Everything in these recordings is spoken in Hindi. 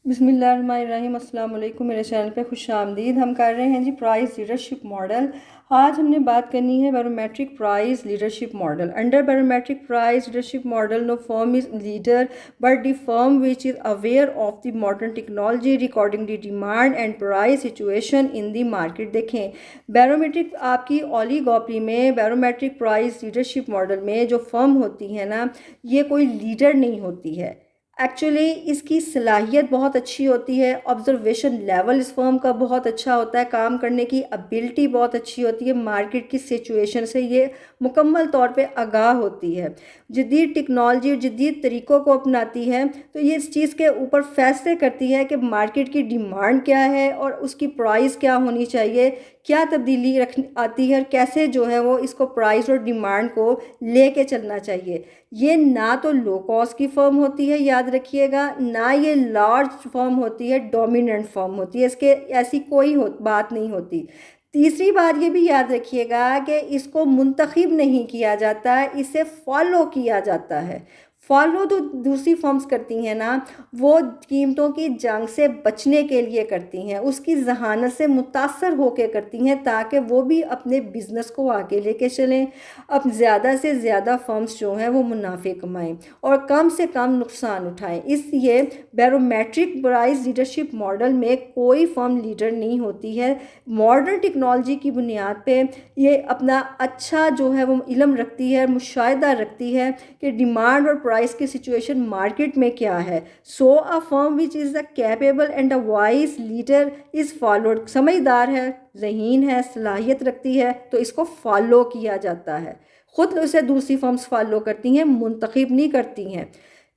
बिस्मिल्लाहिर्रहमानिर्रहीम। अस्सलाम वालेकुम। मेरे चैनल पे खुश आमदीद। हम कर रहे हैं जी प्राइस लीडरशिप मॉडल। आज हमने बात करनी है barometric price leadership model. Under barometric price leadership model no firm is leader but the firm which is aware of the modern technology recording the demand and price situation in the market. देखें, बैरोमेट्रिक आपकी ओलिगोपोली में बैरोमेट्रिक प्राइस लीडरशिप मॉडल में जो फर्म होती है ना, ये कोई लीडर नहीं होती है। एक्चुअली इसकी सलाहियत बहुत अच्छी होती है, ऑब्जर्वेशन लेवल इस फर्म का बहुत अच्छा होता है, काम करने की एबिलिटी बहुत अच्छी होती है, मार्केट की सिचुएशन से ये मुकम्मल तौर पे आगाह होती है, जदीद टेक्नोलॉजी और जदीद तरीक़ों को अपनाती है। तो ये इस चीज़ के ऊपर फैसले करती है कि मार्केट की डिमांड क्या है और उसकी प्राइस क्या होनी चाहिए, क्या तब्दीली रख आती है और कैसे जो है वो इसको प्राइस और डिमांड को लेके चलना चाहिए। ये ना तो लो कॉस्ट की फर्म होती है, याद रखिएगा, ना ये लार्ज फर्म होती है, डोमिनेंट फर्म होती है, इसके ऐसी कोई बात नहीं होती। तीसरी बात ये भी याद रखिएगा कि इसको मुंतखब नहीं किया जाता है, इसे फॉलो किया जाता है। फॉलो तो दूसरी फर्म्स करती हैं ना, वो कीमतों की जंग से बचने के लिए करती हैं, उसकी जहानत से मुतासर होकर करती हैं ताकि वो भी अपने बिज़नेस को आगे लेके चलें, अब ज़्यादा से ज़्यादा फर्म्स जो हैं वो मुनाफे कमाएं और कम से कम नुकसान उठाएं। इसलिए बैरोमेट्रिक प्राइस लीडरशिप मॉडल में कोई फर्म लीडर नहीं होती है। मॉडर्न टेक्नोलॉजी की बुनियाद पे ये अपना अच्छा जो है वो इल्म रखती है, मुशाहिदा रखती है कि डिमांड और प्राइस की सिचुएशन मार्केट में क्या है। So a firm which is a capable and a wise leader is followed. समझदार है, ज़हीन है, सलाहियत रखती है, तो इसको फॉलो किया जाता है। ख़ुद उसे दूसरी फर्म्स फॉलो करती हैं, मुंतखब नहीं करती हैं।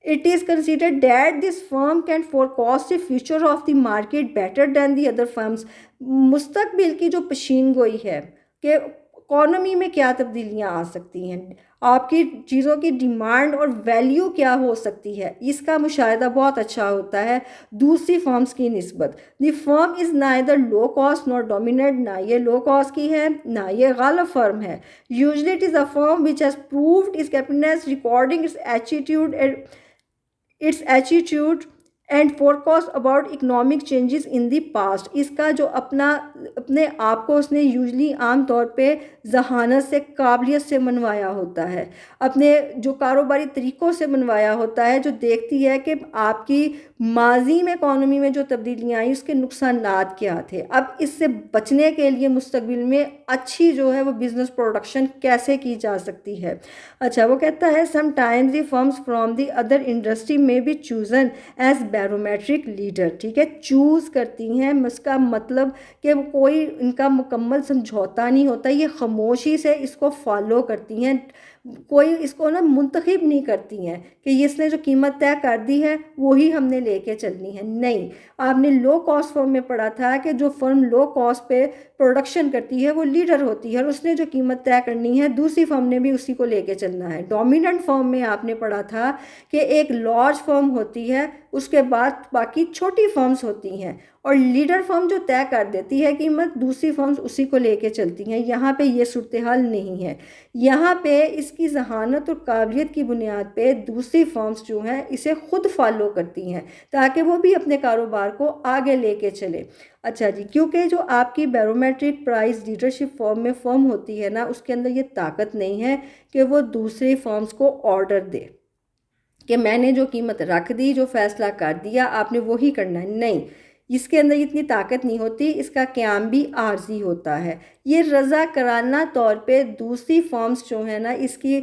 It is considered that this firm can forecast the future of the market better than the other firms। मुस्तकबिल की जो पेशीन गोई है कि इकोनॉमी में क्या तब्दीलियां आ सकती हैं, आपकी चीज़ों की डिमांड और वैल्यू क्या हो सकती है, इसका मुशाहिदा बहुत अच्छा होता है दूसरी फर्म्स की निस्बत। The firm is neither low cost not dominate, ना ये लो कॉस्ट की है ना ये गालिब फर्म है। Usually it is a firm which has proved its capability recording its attitude and forecast about economic changes in the past. इसका जो अपने आप को उसने यूजली आम तौर पे जहानत से, काबिलियत से मनवाया होता है, अपने जो कारोबारी तरीक़ों से मनवाया होता है, जो देखती है कि आपकी माजी में इकॉनमी में जो तब्दीलियाँ आई उसके नुकसानात क्या थे, अब इससे बचने के लिए मुस्तकबिल में अच्छी जो है वो बिज़नेस प्रोडक्शन कैसे की जा सकती है। अच्छा, वो कहता है sometimes the firms from the other industry में be chosen as barometric leader. ठीक है, चूज़ करती हैं, इसका मतलब कि कोई इनका मुकम्मल समझौता नहीं होता, ये खामोशी से इसको फॉलो करती हैं, कोई इसको ना मुंतखब नहीं करती हैं कि इसने जो कीमत तय कर दी है वही हमने लेके चलनी है। नहीं, आपने लो कॉस्ट फर्म में पढ़ा था कि जो फर्म लो कॉस्ट पे प्रोडक्शन करती है वो लीडर होती है और उसने जो कीमत तय करनी है दूसरी फर्म ने भी उसी को लेके चलना है। डोमिनेंट फर्म में आपने पढ़ा था कि एक लार्ज फर्म होती है, उसके बाद बाकी छोटी फर्म्स होती हैं और लीडर फर्म जो तय कर देती है कीमत, दूसरी फर्म्स उसी को लेके चलती हैं। यहाँ पे ये सूरत हाल नहीं है। यहाँ पे इसकी जहानत और काबिलियत की बुनियाद पे दूसरी फर्म्स जो हैं इसे खुद फॉलो करती हैं ताकि वो भी अपने कारोबार को आगे लेके चले। अच्छा जी, क्योंकि जो आपकी बैरोमेट्रिक प्राइस लीडरशिप फर्म में फर्म होती है ना, उसके अंदर ये ताकत नहीं है कि वो दूसरी फर्म्स को ऑर्डर दे कि मैंने जो कीमत रख दी, जो फैसला कर दिया, आपने वही करना है। नहीं, इसके अंदर इतनी ताकत नहीं होती, इसका क़याम भी आर्जी होता है। ये रज़ा कराना तौर पे दूसरी फर्म्स जो है ना इसकी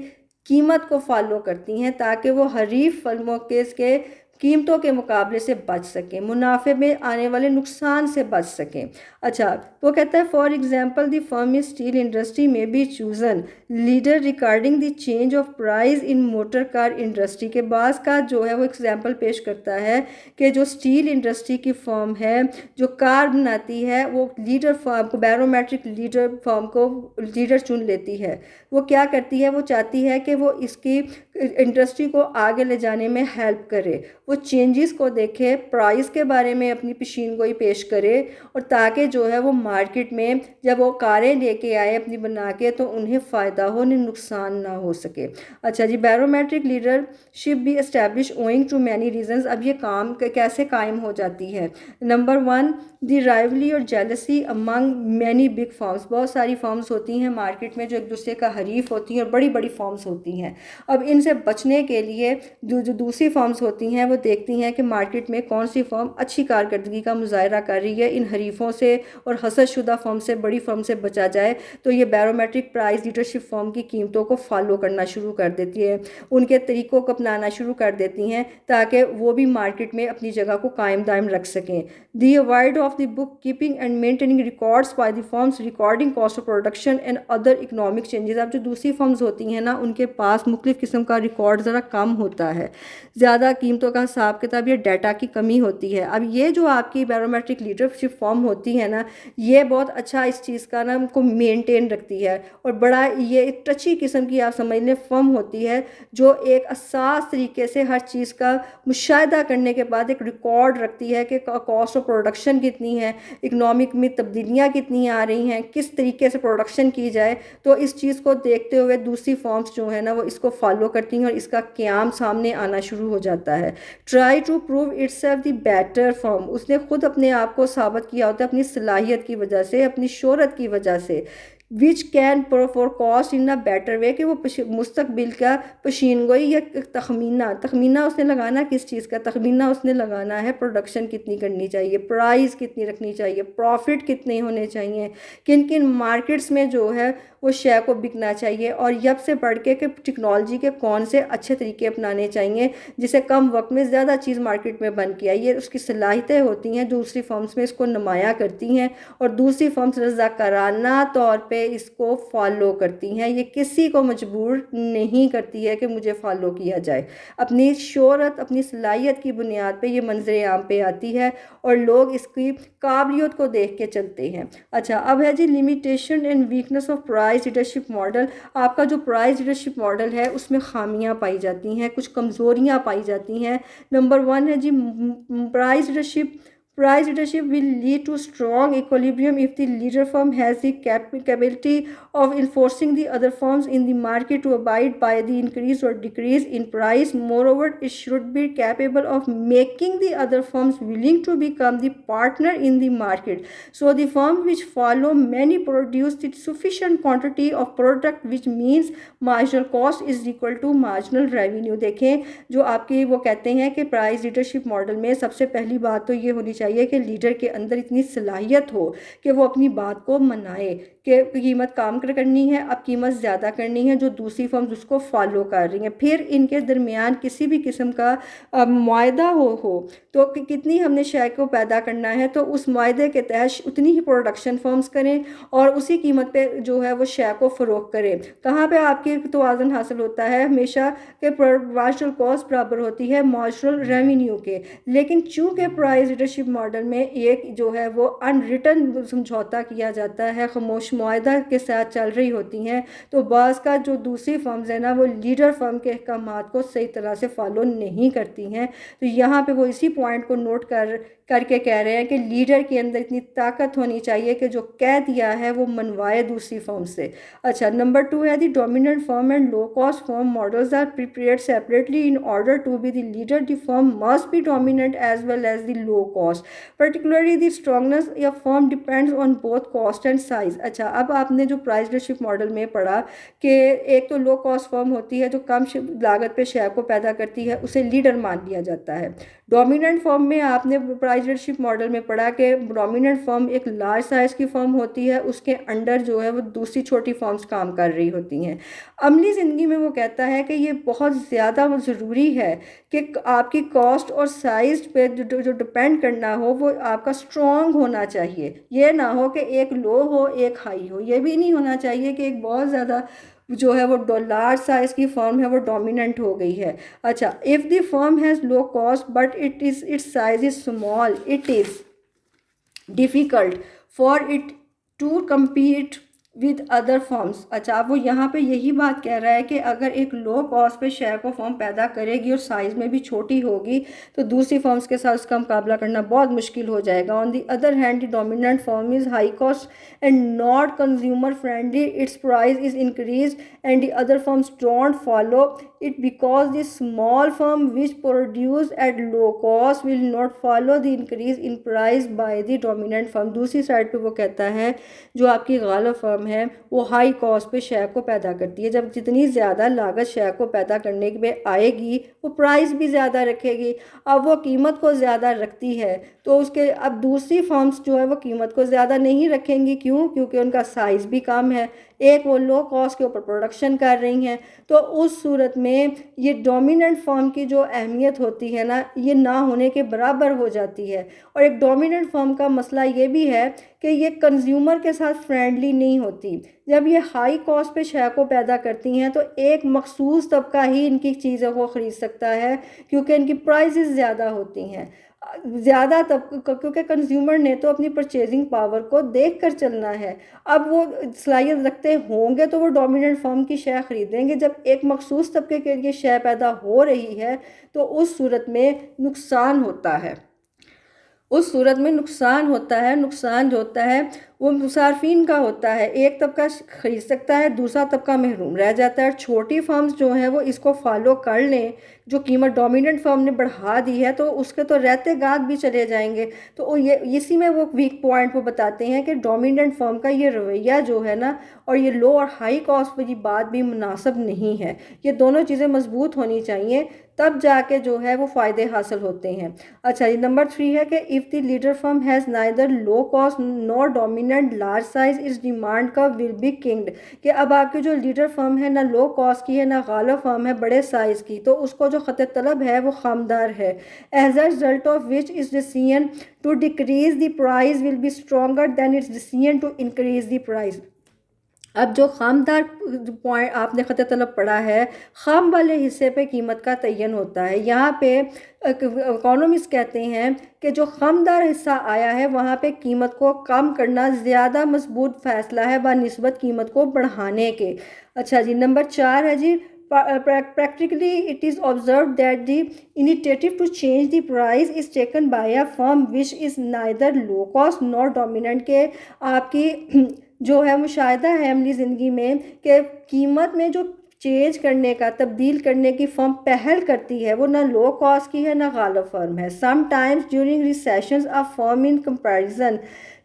कीमत को फॉलो करती हैं ताकि वो हरीफ फर्मों के कीमतों के मुकाबले से बच सकें, मुनाफे में आने वाले नुकसान से बच सकें। अच्छा, वो कहता है for example the firm is steel industry में be chosen leader regarding the change of price in motor car industry. के बाद का जो है वो एग्जांपल पेश करता है कि जो स्टील इंडस्ट्री की फर्म है जो कार बनाती है, वो लीडर फर्म को, बैरोमेट्रिक लीडर फर्म को लीडर चुन लेती है। वो क्या करती है, वो चाहती है कि वो इसकी इंडस्ट्री को आगे ले जाने में हेल्प करे, वो वो चेंजेस को देखे, प्राइस के बारे में अपनी पेशीन गोई पेश करे, और ताकि जो है वो मार्केट में जब वो कारें लेके आए अपनी बना के तो उन्हें फ़ायदा हो, उन्हें नुकसान ना हो सके। अच्छा जी, बैरोमेट्रिक लीडरशिप भी establish owing to many reasons. अब ये काम कैसे कायम हो जाती है? नंबर वन, दी राइवली और jealousy among many big firms. बहुत सारी फर्म्स होती हैं मार्केट में जो एक दूसरे का हरीफ होती हैं और बड़ी बड़ी फर्म्स होती हैं। अब इनसे बचने के लिए जो दूसरी फर्म्स होती हैं वो देखती हैं कि मार्केट में कौन सी फर्म अच्छी कारकर्दगी का मुजाहरा कर रही है, इन हरीफों से और हसद शुदा फर्म से, बड़ी फर्म से बचा जाए। तो ये बैरोमेट्रिक प्राइस लीडरशिप फर्म की कीमतों को फॉलो करना शुरू कर देती है, उनके तरीक़ों को अपनाना शुरू कर देती हैं ताकि वो भी मार्केट में अपनी जगह को कायम दायम रख सकें। The avoid of the book keeping and maintaining records by the firms recording cost of production and other economic changes. अब जो दूसरी फर्म्स होती हैं ना, उनके पास मुख्तलिफ़ किस्म का रिकॉर्ड ज़रा कम होता है, ज़्यादा कीमतों का हिसाब किताब या डाटा की कमी होती है। अब ये जो आपकी बैरोमेट्रिक लीडरशिप फर्म होती है ना, ये बहुत अच्छा इस चीज़ का ना उनको मेंटेन रखती है, और बड़ा ये एक टची किस्म की आप समझ लें फर्म होती है जो एक असास तरीके से हर चीज़ का मुशाहिदा करने के बाद एक रिकॉर्ड रखती है कि कॉस्ट ऑफ प्रोडक्शन कितनी है, इकनॉमिक में तब्दीलियाँ कितनी आ रही हैं, किस तरीके से प्रोडक्शन की जाए। तो इस चीज़ को देखते हुए दूसरी फर्म्स जो है ना वो इसको फॉलो करती हैं और इसका क़याम सामने आना शुरू हो जाता है। Try to prove itself the better firm. उसने खुद अपने आप को साबित किया होता है अपनी सलाहियत की वजह से, अपनी शोहरत की वजह से, which can forecast in a better way, कि वो मुस्तकबिल का पेशीन गोई या तखमीना उसने लगाना, किस चीज़ का तखमीना उसने लगाना है, प्रोडक्शन कितनी करनी चाहिए, प्राइस कितनी रखनी चाहिए, प्रॉफिट कितने होने चाहिए, किन किन मार्केट्स में जो है वो शेयर को बिकना चाहिए, और यब से बढ़ के टेक्नोलॉजी के कौन से अच्छे तरीके अपनाने चाहिए जिसे कम वक्त में ज़्यादा चीज़ मार्केट में बन के आई। ये उसकी सलाहियतें होती हैं, दूसरी फर्म्स में इसको नुमाया करती हैं और दूसरी फर्म्स रज़ाकाराना तौर पे इसको फॉलो करती हैं। ये किसी को मजबूर नहीं करती है कि मुझे फॉलो किया जाए, अपनी शोहरत अपनी सलाहियत की बुनियाद पे ये मंजर आम पे आती है और लोग इसकी काबिलियत को देख के चलते हैं। अच्छा, अब है जी limitation and weakness of price leadership model. आपका जो प्राइस लीडरशिप मॉडल है उसमें खामियां पाई जाती हैं, कुछ कमज़ोरियां पाई जाती हैं। नंबर वन है जी price leadership. Price leadership will lead to strong equilibrium if the leader firm has the capability of enforcing the other firms in the market to abide by the increase or decrease in price. Moreover, it should be capable of making the other firms willing to become the partner in the market. So the firms which follow many produce the sufficient quantity of product, which means marginal cost is equal to marginal revenue. देखें जो आपके वो कहते हैं कि प्राइस लीडरशिप मॉडल में सबसे पहली बात तो ये होनी चाहिए कि लीडर के अंदर इतनी सलाहियत हो कि वो अपनी बात को मनाए कि कीमत काम करनी है, अब कीमत ज़्यादा करनी है, जो दूसरी फर्म्स उसको फॉलो कर रही हैं। फिर इनके दरमियान किसी भी किस्म का मुआहदा हो तो कितनी हमने शेयर को पैदा करना है तो उस मुआहदे के तहत उतनी ही प्रोडक्शन फर्म्स करें और उसी कीमत पे जो है वो शेयर को फ़रोख्त करें। कहाँ पे आपकी तवाज़ुन हासिल होता है? हमेशा के मार्जिनल कॉस्ट बराबर होती है मार्जिनल रेवेन्यू के। लेकिन चूँकि प्राइस लीडरशिप मॉडल में एक जो है वो अनरिटन समझौता किया जाता है, खामोश मुआहदा के साथ चल रही होती हैं, तो बाज़ का जो दूसरी फर्म्स है ना वो लीडर फर्म के अहकामात को सही तरह से फॉलो नहीं करती हैं। तो यहाँ पे वो इसी पॉइंट को नोट करके कह रहे हैं कि लीडर के अंदर इतनी ताकत होनी चाहिए कि जो कह दिया है वो मनवाए दूसरी फर्म से। अच्छा, नंबर टू है the dominant firm and low cost firm models are prepared separately in order to be the leader. The firm must be dominant as well as the low cost, particularly the strongness या firm depends on both cost and size. अच्छा, अब आपने जो प्राइस लीडरशिप मॉडल में पढ़ा कि एक तो लो कॉस्ट फर्म होती है जो कम लागत पे शेयर को पैदा करती है, उसे लीडर मान लिया जाता है। डोमिनेंट फर्म में आपने प्राइस लीडरशिप मॉडल में पढ़ा कि डोमिनेंट फर्म एक लार्ज साइज़ की फर्म होती है, उसके अंडर जो है वो दूसरी छोटी फर्म्स काम कर रही होती हैं। अमली ज़िंदगी में वो कहता है कि ये बहुत ज़्यादा ज़रूरी है कि आपकी कॉस्ट और साइज़ पे जो डिपेंड करना हो वो आपका स्ट्रॉन्ग होना चाहिए। ये ना हो कि एक लो हो एक हाई हो, ये भी नहीं होना चाहिए कि एक बहुत ज़्यादा जो है वो लार्ज साइज़ की फर्म है वो डोमिनेंट हो गई है। अच्छा, if the firm has low cost but it's size is small, it is difficult for it to compete with other firms. अच्छा, अब वो यहाँ पे यही बात कह रहा है कि अगर एक लो कॉस्ट पे शेयर को फर्म पैदा करेगी और साइज़ में भी छोटी होगी तो दूसरी फर्म्स के साथ उसका मुकाबला करना बहुत मुश्किल हो जाएगा। On the other hand the dominant firm is high cost and not consumer friendly, it's price is increase and the other firms don't follow it because the small firm which produce at low cost will not follow the increase in price by the dominant firm। दूसरी साइड पे वो कहता है जो आपकी गालिब फर्म है वो हाई कॉस्ट पे शेयर को पैदा करती है, जब जितनी ज़्यादा लागत शेयर को पैदा करने में आएगी वो प्राइस भी ज़्यादा रखेगी। अब वो कीमत को ज़्यादा रखती है तो उसके अब दूसरी फर्म्स जो है वो कीमत को ज़्यादा नहीं रखेंगी, क्यों? क्योंकि उनका साइज़ भी कम है, एक वो लो कॉस्ट के ऊपर प्रोडक्शन कर रही हैं। तो उस सूरत में ये डोमिनेंट फर्म की जो अहमियत होती है ना, ये ना होने के बराबर हो जाती है। और एक डोमिनेंट फर्म का मसला ये भी है कि ये कंज्यूमर के साथ फ्रेंडली नहीं होती। जब ये हाई कॉस्ट पे शेयर को पैदा करती हैं तो एक मखसूस तबका ही इनकी चीज़ों को ख़रीद सकता है क्योंकि इनकी प्राइसेस ज़्यादा होती हैं। ज़्यादा तब क्योंकि कंज्यूमर ने तो अपनी परचेजिंग पावर को देख कर चलना है। अब वो सलाहियत रखते होंगे तो वो डोमिनेंट फर्म की शेयर ख़रीदेंगे। जब एक मखसूस तबके के लिए शेयर पैदा हो रही है तो उस सूरत में नुकसान होता है, उस सूरत में नुकसान होता है। नुकसान जो होता है वो मुसारफिन का होता है, एक तबका ख़रीद सकता है, दूसरा तबका महरूम रह जाता है। छोटी फर्म्स जो हैं वो इसको फॉलो कर लें, जो कीमत डोमिनेंट फर्म ने बढ़ा दी है तो उसके तो रहते गाहक भी चले जाएंगे। तो ये इसी में वो वीक पॉइंट वो बताते हैं कि डोमिनेंट फर्म का ये रवैया जो है ना, और ये लो और हाई कॉस्ट वाली बात भी मुनासिब नहीं है। ये दोनों चीज़ें मजबूत होनी चाहिए, तब जाके जो है वो फ़ायदे हासिल होते हैं। अच्छा जी, नंबर 3 है कि if the leader firm has neither low cost nor dominant large size इस डिमांड का विल बी किंग्ड, कि अब आपकी जो लीडर फर्म है ना लो कॉस्ट की है ना गालिब फर्म है बड़े साइज़ की, तो उसको जो ख़त तलब है वो खामदार है। As a result of which is decision to decrease the price will be stronger than its decision to increase the price. अब जो खामदार पॉइंट आपने ख़त तलब पढ़ा है, खाम वाले हिस्से पे कीमत का तयन होता है। यहाँ पे इकोनॉमिस्ट कहते हैं कि जो खामदार हिस्सा आया है वहाँ पे कीमत को कम करना ज़्यादा मजबूत फ़ैसला है बनिस्बत कीमत को बढ़ाने के। अच्छा जी, नंबर 4 है जी, practically it is observed that the initiative to change the price is taken by a firm which is neither low cost nor dominant। के आपकी जो है मुशाहिदा है अमली ज़िंदगी में कि कीमत में जो चेंज करने का, तब्दील करने की फर्म पहल करती है वो ना लो कॉस्ट की है ना गालिब फर्म है। Sometimes during recessions a firm in comparison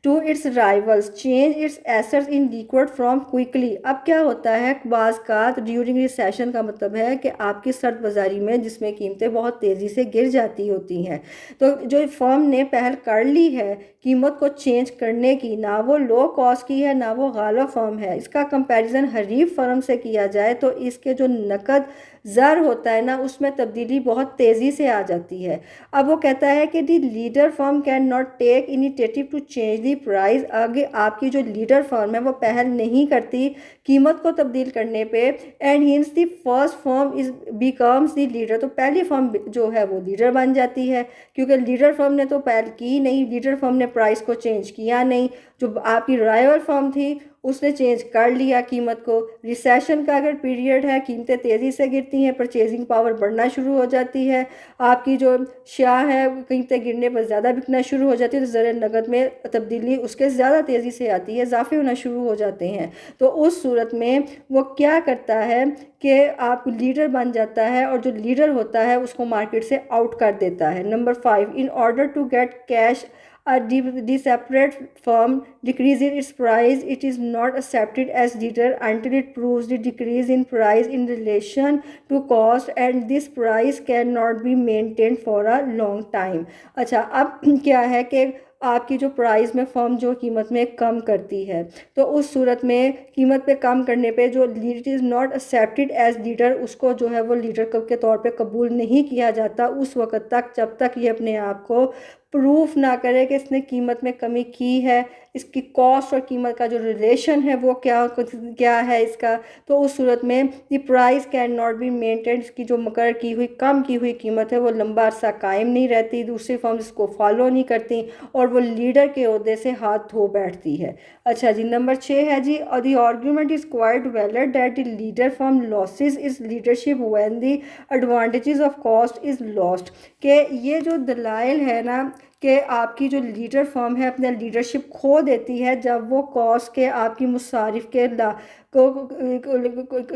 to its rivals change its assets in liquid form quickly. अब क्या होता है, बाज़ का ड्यूरिंग रिसेशन का मतलब है कि आपकी सर्द बाज़ारी में जिसमें कीमतें बहुत तेज़ी से गिर जाती होती हैं, तो जो फर्म ने पहल कर ली है कीमत को चेंज करने की, ना वो लो कॉस्ट की है ना वो गालिब फर्म है, इसका कंपैरिजन हरीफ फर्म से किया जाए तो इसके जो नकद ज़र होता है ना उसमें तब्दीली बहुत तेज़ी से आ जाती है। अब वो कहता है कि the leader firm can not take initiative to change the price. आगे आपकी जो लीडर फर्म है वो पहल नहीं करती कीमत को तब्दील करने पे, and hints the first firm is becomes the leader. तो पहली फर्म जो है वो लीडर बन जाती है क्योंकि लीडर फर्म ने तो पहल की नहीं, लीडर फर्म ने प्राइस को चेंज किया नहीं। जो आपकी राइवल फर्म थी उसने चेंज कर लिया कीमत को। रिसेशन का अगर पीरियड है कीमतें तेज़ी से गिरती हैं, परचेजिंग पावर बढ़ना शुरू हो जाती है, आपकी जो शाह है कीमतें गिरने पर ज़्यादा बिकना शुरू हो जाती है, तो ज़र नगद में तब्दीली उसके ज़्यादा तेज़ी से आती है, इजाफे होना शुरू हो जाते हैं। तो उस सूरत में वो क्या करता है कि आप लीडर बन जाता है और जो लीडर होता है उसको मार्केट से आउट कर देता है। Number 5, in order to get cash the separate firm decreases its price, it is not accepted as leader until it proves the decrease in price in relation to cost and this price cannot be maintained for a long time। अच्छा, अब क्या है कि आपकी जो प्राइस में फर्म जो कीमत में कम करती है तो उस सूरत में कीमत पे कम करने पे जो it is not accepted as leader, उसको जो है वो लीडर के तौर पे कबूल नहीं किया जाता उस वक़्त तक जब तक ये अपने आप को प्रूफ ना करे कि इसने कीमत में कमी की है, इसकी कॉस्ट और कीमत का जो रिलेशन है वो क्या क्या है इसका, तो उस सूरत में the price can not be maintain, इसकी जो मुकर्रर की हुई कम की हुई कीमत है वो लंबा अरसा कायम नहीं रहती, दूसरी फर्म्स इसको फॉलो नहीं करती और वो लीडर के ओहदे से हाथ धो बैठती है। अच्छा जी, नंबर 6 है जी, the argument is quite valid that the leader firm loses is leadership when the advantages of cost is lost. कि ये जो दलाइल है ना कि आपकी जो लीडर फर्म है अपना लीडरशिप खो देती है जब वो कॉस्ट के आपकी मुसारिफ के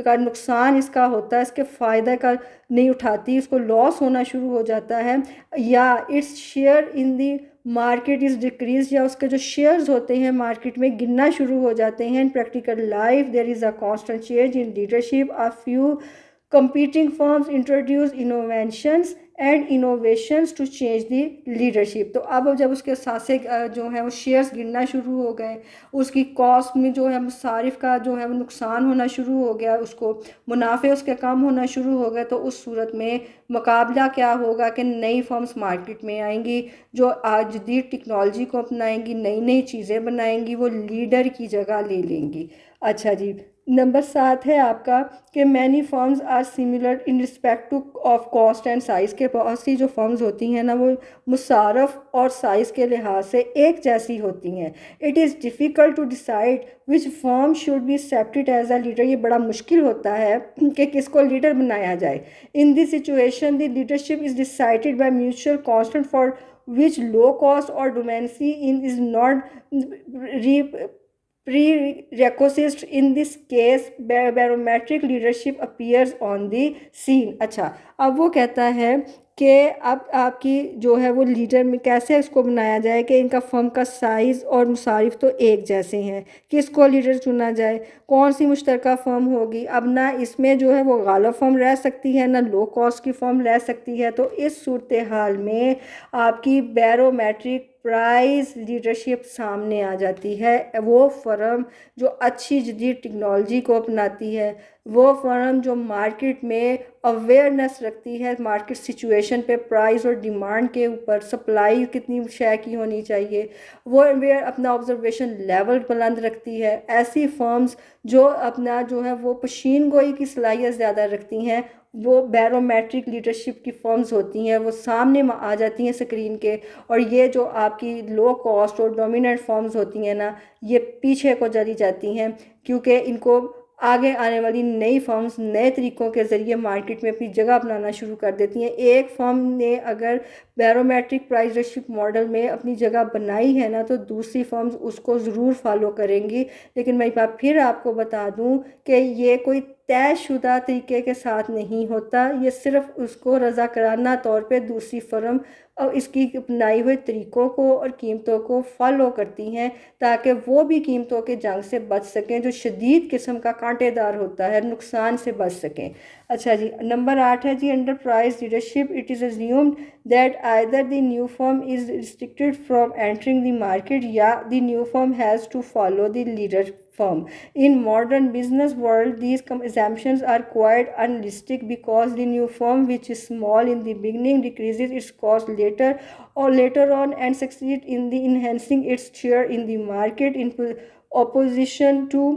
का नुकसान इसका होता है, इसके फ़ायदे का नहीं उठाती, इसको लॉस होना शुरू हो जाता है, या its share in the market is decrease, या उसके जो शेयर्स होते हैं मार्केट में गिरना शुरू हो जाते हैं। In practical life there is a constant change in leadership, a few competing firms introduce innovations and innovations to change the leadership. तो अब जब उसके सासे जो है वो शेयर्स गिरना शुरू हो गए, उसकी कॉस्ट में जो है मुसारिफ का जो है वो नुकसान होना शुरू हो गया, उसको मुनाफे उसके कम होना शुरू हो गए, तो उस सूरत में मुकाबला क्या होगा कि नई फर्म्स मार्केट में आएंगी जो आज जदीद टेक्नोलॉजी को अपनाएंगी, नई नई चीज़ें बनाएंगी, वो लीडर की जगह ले लेंगी। अच्छा जी, नंबर 7 है आपका कि many firms are similar in respect to of cost and size, के बहुत सी जो फर्म्स होती हैं ना वो मुसारफ और साइज़ के लिहाज से एक जैसी होती हैं। It is difficult to decide which firm should be accepted as a leader, ये बड़ा मुश्किल होता है कि किसको लीडर बनाया जाए। In this situation the leadership is decided by mutual consent for which low cost or dominancy in is not prerequisite in this case barometric leadership appears on the scene। अच्छा, अब वो कहता है कि अब आपकी जो है वो लीडर में कैसे इसको बनाया जाए कि इनका फर्म का साइज़ और मुसारिफ तो एक जैसे हैं, किसको लीडर चुना जाए, कौन सी मुश्तरका फर्म होगी। अब ना इसमें जो है वो गालिब फर्म रह सकती है ना लो कॉस्ट की फर्म रह सकती है, तो इस सूरत हाल में आपकी बैरोमेट्रिक प्राइस लीडरशिप सामने आ जाती है। वो फर्म जो अच्छी जदीद टेक्नोलॉजी को अपनाती है, वो फर्म जो मार्केट में अवेयरनेस रखती है, मार्केट सिचुएशन पे प्राइस और डिमांड के ऊपर, सप्लाई कितनी शय की होनी चाहिए, वो अवेयर अपना ऑब्जर्वेशन लेवल बुलंद रखती है, ऐसी फर्म्स जो अपना जो है वो पशीन गोई की सलाहियत ज़्यादा रखती हैं, वो बैरोमेट्रिक लीडरशिप की फर्म्स होती हैं, वो सामने आ जाती हैं स्क्रीन के। और ये जो आपकी लो कॉस्ट और डोमिनेंट फर्म्स होती हैं ना, ये पीछे को चली जाती हैं, क्योंकि इनको आगे आने वाली नई फर्म्स नए तरीक़ों के ज़रिए मार्केट में अपनी जगह अपनाना शुरू कर देती हैं। एक फर्म ने अगर बैरोमेट्रिक प्राइस लीडरशिप मॉडल में अपनी जगह बनाई है ना, तो दूसरी फर्म्स उसको ज़रूर फॉलो करेंगी। लेकिन मैं एक बार फिर आपको बता दूं कि ये कोई तयशुदा तरीके के साथ नहीं होता, ये सिर्फ उसको रज़ा कराना तौर पे दूसरी फर्म और इसकी अपनाई हुए तरीक़ों को और कीमतों को फॉलो करती हैं, ताकि वो भी कीमतों के जंग से बच सकें जो शदीद किस्म का कांटेदार होता है, नुकसान से बच सकें। अच्छा जी, नंबर 8 है जी, under price leadership it is assumed that either the new firm is restricted from entering the market या the new firm has to follow the leader firm. In modern business world, these assumptions are quite unrealistic because the new firm, which is small in the beginning, decreases its cost later on and succeeds in the enhancing its share in the market in opposition to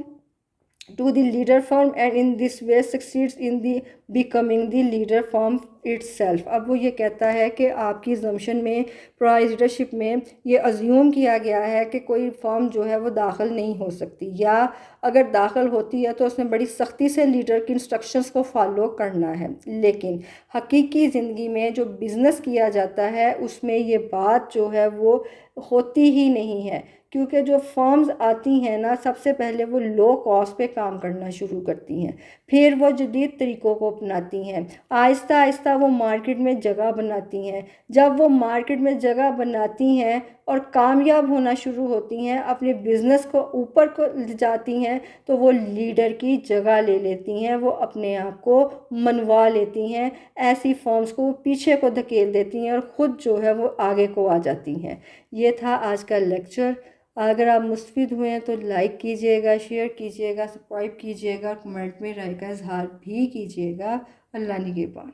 the leader firm, and in this way succeeds in the becoming the leader firm itself। अब वो ये कहता है कि आपकी assumption में प्राइस लीडरशिप में ये अज्यूम किया गया है कि कोई फर्म जो है वो दाखिल नहीं हो सकती, या अगर दाखिल होती है तो उसने बड़ी सख्ती से लीडर की इंस्ट्रक्शंस को फॉलो करना है। लेकिन हकीकी ज़िंदगी में जो बिज़नेस किया जाता है उसमें ये बात जो है वो होती ही नहीं है, क्योंकि जो फर्म्स आती हैं ना, सबसे पहले वो लो कॉस्ट पे काम करना शुरू करती हैं, फिर वो जदीद तरीक़ों को अपनाती हैं, आहिस्ता आहिस्ता वो मार्केट में जगह बनाती हैं। जब वो मार्केट में जगह बनाती हैं और कामयाब होना शुरू होती हैं, अपने बिज़नेस को ऊपर को ले जाती हैं, तो वो लीडर की जगह ले लेती हैं, वो अपने आप को मनवा लेती हैं, ऐसी फर्म्स को पीछे को धकेल देती हैं और ख़ुद जो है वो आगे को आ जाती हैं। ये था आज का लेक्चर। अगर आप मुस्तफ़िद हुए हैं तो लाइक कीजिएगा, शेयर कीजिएगा, सब्सक्राइब कीजिएगा, कमेंट में राय का इजहार भी कीजिएगा। अल्लाह निगहबान।